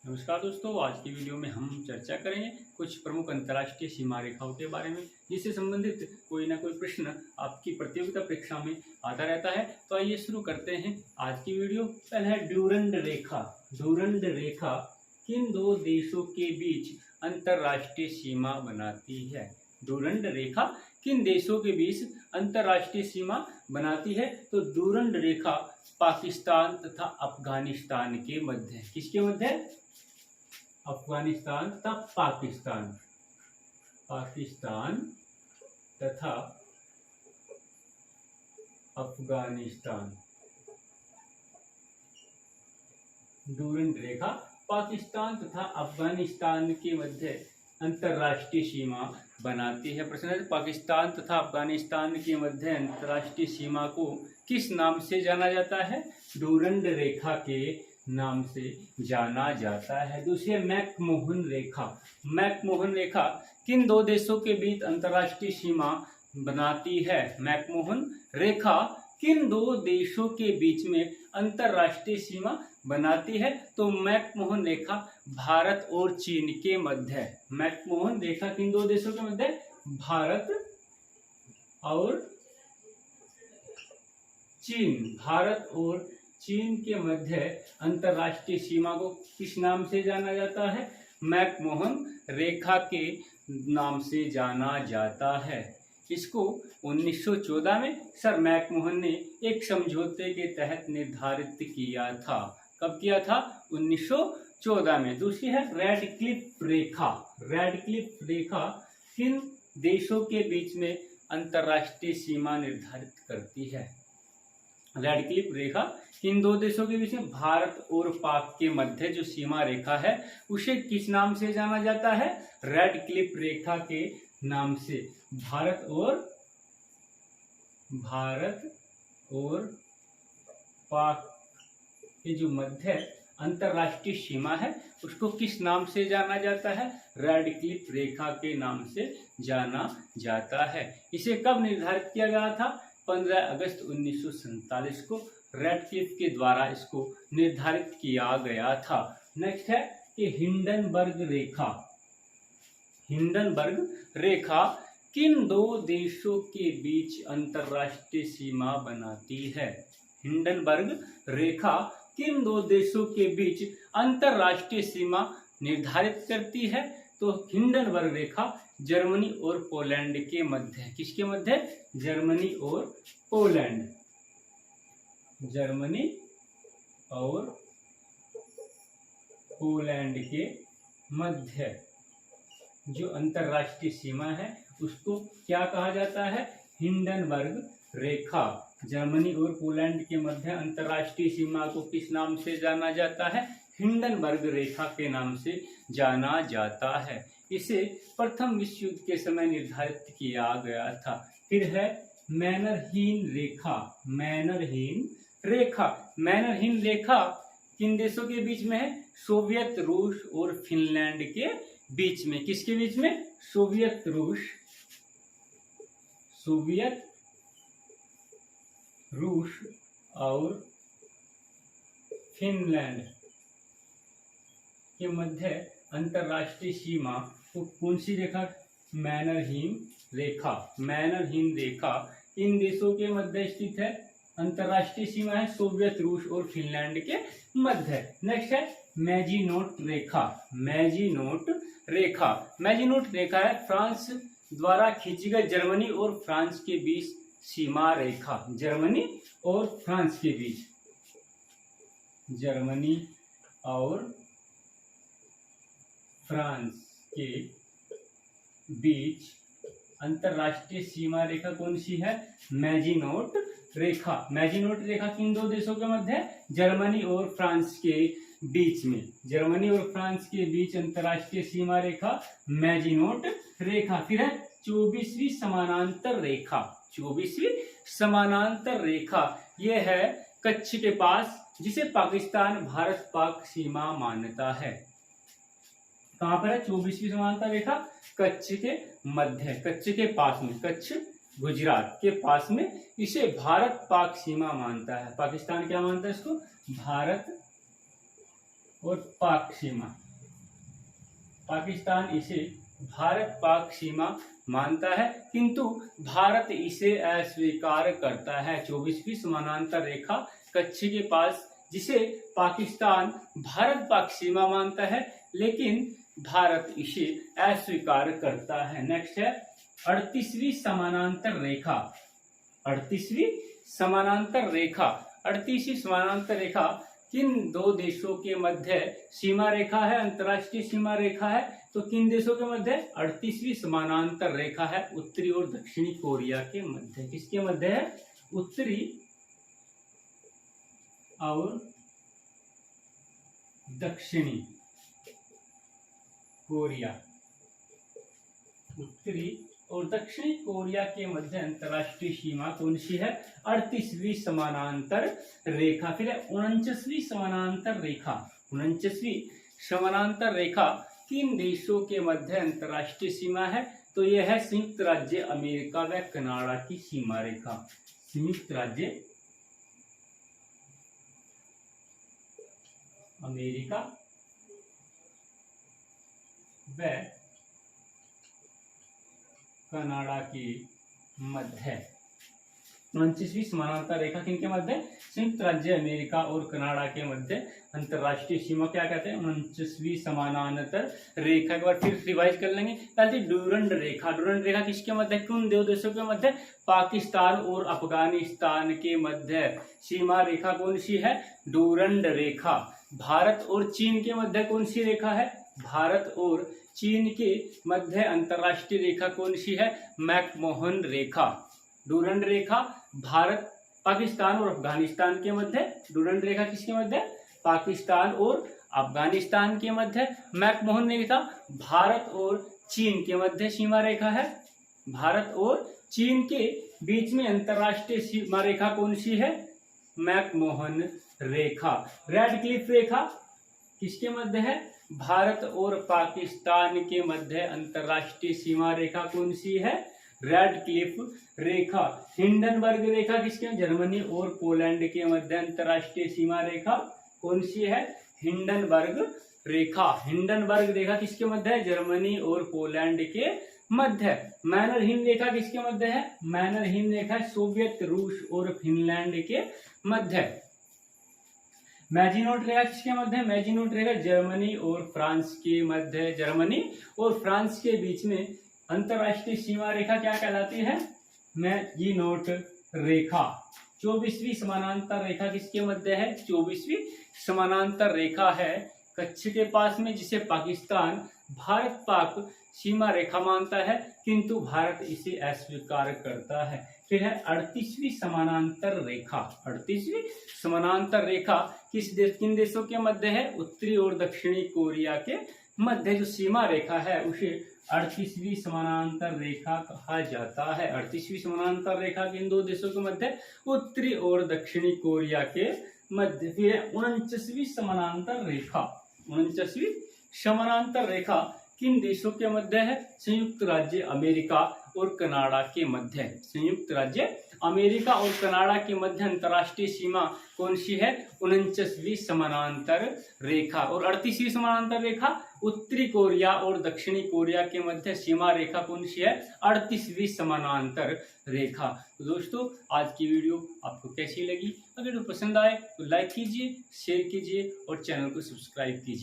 नमस्कार दोस्तों, आज की वीडियो में हम चर्चा करेंगे कुछ प्रमुख अंतर्राष्ट्रीय सीमा रेखाओं के बारे में, जिससे संबंधित कोई ना कोई प्रश्न आपकी प्रतियोगिता परीक्षा में आता रहता है। तो आइए शुरू करते हैं आज की वीडियो। पहला है ड्यूरंड रेखा। ड्यूरंड रेखा किन दो देशों के बीच अंतर्राष्ट्रीय सीमा बनाती है? ड्यूरंड रेखा किन देशों के बीच अंतर्राष्ट्रीय सीमा बनाती है? तो ड्यूरंड रेखा पाकिस्तान तथा अफगानिस्तान के मध्य है। किसके मध्य है? अफगानिस्तान तथा पाकिस्तान, पाकिस्तान तथा अफगानिस्तान। ड्यूरंड रेखा पाकिस्तान तथा अफगानिस्तान के मध्य अंतर्राष्ट्रीय सीमा बनाती है। प्रश्न है, पाकिस्तान तथा अफगानिस्तान के मध्य अंतर्राष्ट्रीय सीमा को किस नाम से जाना जाता है? ड्यूरंड रेखा के नाम से जाना जाता है। दूसरी है मैकमोहन रेखा। मैकमोहन रेखा किन दो देशों के बीच अंतर्राष्ट्रीय सीमा बनाती है? मैकमोहन रेखा किन दो देशों के बीच में अंतर्राष्ट्रीय सीमा बनाती है? तो मैकमोहन रेखा भारत और चीन के मध्य है। मैकमोहन रेखा किन दो देशों के मध्य? भारत और चीन। भारत और चीन के मध्य अंतर्राष्ट्रीय सीमा को किस नाम से जाना जाता है? मैकमोहन रेखा के नाम से जाना जाता है। इसको 1914 में सर मैकमोहन ने एक समझौते के तहत निर्धारित किया था। कब किया था? 1914 में। दूसरी है रेडक्लिफ रेखा। रेडक्लिफ रेखा किन देशों के बीच में अंतर्राष्ट्रीय सीमा निर्धारित करती है? रेडक्लिफ रेखा किन दो देशों के बीच में? भारत और पाक के मध्य जो सीमा रेखा है उसे किस नाम से जाना जाता है? रेडक्लिफ रेखा के नाम से। भारत और पाक के जो मध्य अंतर्राष्ट्रीय सीमा है उसको किस नाम से जाना जाता है? रेडक्लिफ रेखा के नाम से जाना जाता है। इसे कब निर्धारित किया गया था? 15 अगस्त 1947 को रेडक्लिफ के द्वारा इसको निर्धारित किया गया था। नेक्स्ट है कि हिंडनबर्ग रेखा। हिंडनबर्ग रेखा किन दो देशों के बीच अंतर्राष्ट्रीय सीमा बनाती है? हिंडनबर्ग रेखा किन दो देशों के बीच अंतर्राष्ट्रीय सीमा निर्धारित करती है? तो हिंडनबर्ग रेखा जर्मनी और पोलैंड के मध्य है। किसके मध्य? जर्मनी और पोलैंड। जर्मनी और पोलैंड के मध्य जो अंतर्राष्ट्रीय सीमा है उसको क्या कहा जाता है? हिंडनबर्ग रेखा। जर्मनी और पोलैंड के मध्य अंतर्राष्ट्रीय सीमा को किस नाम से जाना जाता है? हिंडनबर्ग रेखा के नाम से जाना जाता है। इसे प्रथम विश्व युद्ध के समय निर्धारित किया गया था। फिर है मैनरहीन रेखा। मैनरहीन रेखा। मैनरहीन रेखा किन देशों के बीच में है? सोवियत रूस और फिनलैंड के बीच में। किसके बीच में? सोवियत रूस और फिनलैंड के मध्य अंतर्राष्ट्रीय सीमा को कौन सी रेखा? मैनरहीन रेखा। मैनरहीन रेखा इन देशों के मध्य स्थित है। अंतर्राष्ट्रीय सीमा है सोवियत रूस और फिनलैंड के मध्य। नेक्स्ट है मैजिनोट रेखा। मैजिनोट रेखा। मैजिनोट रेखा है फ्रांस द्वारा खींची गई जर्मनी और फ्रांस के बीच सीमा रेखा। जर्मनी और फ्रांस के बीच। जर्मनी और फ्रांस के बीच अंतर्राष्ट्रीय सीमा रेखा कौन सी है? मैजिनोट रेखा। मैजिनोट रेखा किन दो देशों के मध्य है? जर्मनी और फ्रांस के बीच में। जर्मनी और फ्रांस के बीच अंतर्राष्ट्रीय सीमा रेखा मैजिनोट रेखा। फिर है 24वीं समानांतर रेखा। 24वीं समानांतर रेखा यह है कच्छ के पास, जिसे पाकिस्तान भारत पाक सीमा मानता है। कहां पर है 24वीं समानांतर रेखा? कच्छ के मध्य, कच्छ के पास में। कच्छ गुजरात के पास में इसे भारत पाक सीमा मानता है। पाकिस्तान क्या मानता है इसको? भारत और पाक सीमा। पाकिस्तान इसे भारत पाक सीमा मानता है, किंतु भारत इसे अस्वीकार करता है। 24वीं समानांतर रेखा कच्छ के पास, जिसे पाकिस्तान भारत पाक सीमा मानता है, लेकिन भारत इसे अस्वीकार करता है। नेक्स्ट है 38वीं समानांतर रेखा। 38वीं समानांतर रेखा 38वीं समानांतर रेखा किन दो देशों के मध्य सीमा रेखा है, अंतर्राष्ट्रीय सीमा रेखा है? तो किन देशों के मध्य? 38वीं समानांतर रेखा है उत्तरी और दक्षिणी कोरिया के मध्य। किसके मध्य है? उत्तरी और दक्षिणी कोरिया। उत्तरी और दक्षिणी कोरिया के मध्य अंतर्राष्ट्रीय सीमा कौन सी है? 38वीं समानांतर रेखा। फिर है 49वीं समानांतर रेखा। 49वीं समानांतर रेखा किन देशों के मध्य अंतर्राष्ट्रीय सीमा है? तो यह है संयुक्त राज्य अमेरिका व कनाडा की सीमा रेखा। संयुक्त राज्य अमेरिका व कनाडा के मध्य। 49वीं समानांतर रेखा किनके मध्य? संयुक्त राज्य अमेरिका और कनाडा के मध्य अंतर्राष्ट्रीय सीमा क्या कहते हैं? 49वीं समानांतर रेखा। एक बार फिर रिवाइज कर लेंगे। पहले डूरंड रेखा। डूरंड रेखा किसके मध्य? किन दो देशों के मध्य? पाकिस्तान और अफगानिस्तान के मध्य सीमा रेखा कौन सी है? डूरंड रेखा। भारत और चीन के मध्य कौन सी रेखा है? भारत और चीन के मध्य अंतर्राष्ट्रीय रेखा कौन सी है? मैकमोहन रेखा। डूरंड रेखा भारत, पाकिस्तान और अफगानिस्तान के मध्य। डूरंड रेखा किसके मध्य? पाकिस्तान और अफगानिस्तान के मध्य। मैकमोहन रेखा भारत और चीन के मध्य सीमा रेखा है। भारत और चीन के बीच में अंतर्राष्ट्रीय सीमा रेखा कौन सी है? मैकमोहन रेखा। रेड क्लिफ रेखा किसके मध्य है? भारत और पाकिस्तान के मध्य अंतर्राष्ट्रीय सीमा रेखा कौन सी है? रेड क्लिफ रेखा। हिंडनबर्ग रेखा किसके? जर्मनी और पोलैंड के मध्य अंतर्राष्ट्रीय सीमा रेखा कौन सी है? हिंडनबर्ग रेखा। हिंडनबर्ग रेखा किसके मध्य है? जर्मनी और पोलैंड के मध्य। मैनरहिम रेखा किसके मध्य है? मैनरहिम रेखा सोवियत, रूस और फिनलैंड के मध्य। मैजिनोट रेखा किसके मध्य है? मैजिनोट रेखा जर्मनी और फ्रांस के मध्य। जर्मनी और फ्रांस के बीच में अंतर्राष्ट्रीय सीमा रेखा क्या कहलाती है? मैजिनोट रेखा। 24वीं समानांतर रेखा किसके मध्य है? 24वीं समानांतर रेखा है कच्छ के पास में, जिसे पाकिस्तान भारत पाक सीमा रेखा मानता है, किंतु भारत इसे अस्वीकार करता है। फिर है 38वीं समानांतर रेखा। 38वीं समानांतर रेखा किन देशों के मध्य है? उत्तरी और दक्षिणी कोरिया के मध्य जो सीमा रेखा है उसे 38वीं समानांतर रेखा कहा जाता है। 38वीं समानांतर रेखा किन दो देशों के मध्य? उत्तरी और दक्षिणी कोरिया के मध्य। फिर 49वीं समानांतर रेखा। 49वीं समानांतर रेखा किन देशों के मध्य है? संयुक्त राज्य अमेरिका और कनाडा के मध्य। संयुक्त राज्य अमेरिका और कनाडा के मध्य अंतर्राष्ट्रीय सीमा कौन सी है? 49वीं समानांतर रेखा। और 38वीं समानांतर रेखा उत्तरी कोरिया और दक्षिणी कोरिया के मध्य सीमा रेखा कौन सी है? 38वीं समानांतर रेखा। तो दोस्तों आज की वीडियो आपको कैसी लगी? अगर वो पसंद आए तो लाइक कीजिए, शेयर कीजिए और चैनल को सब्सक्राइब कीजिए।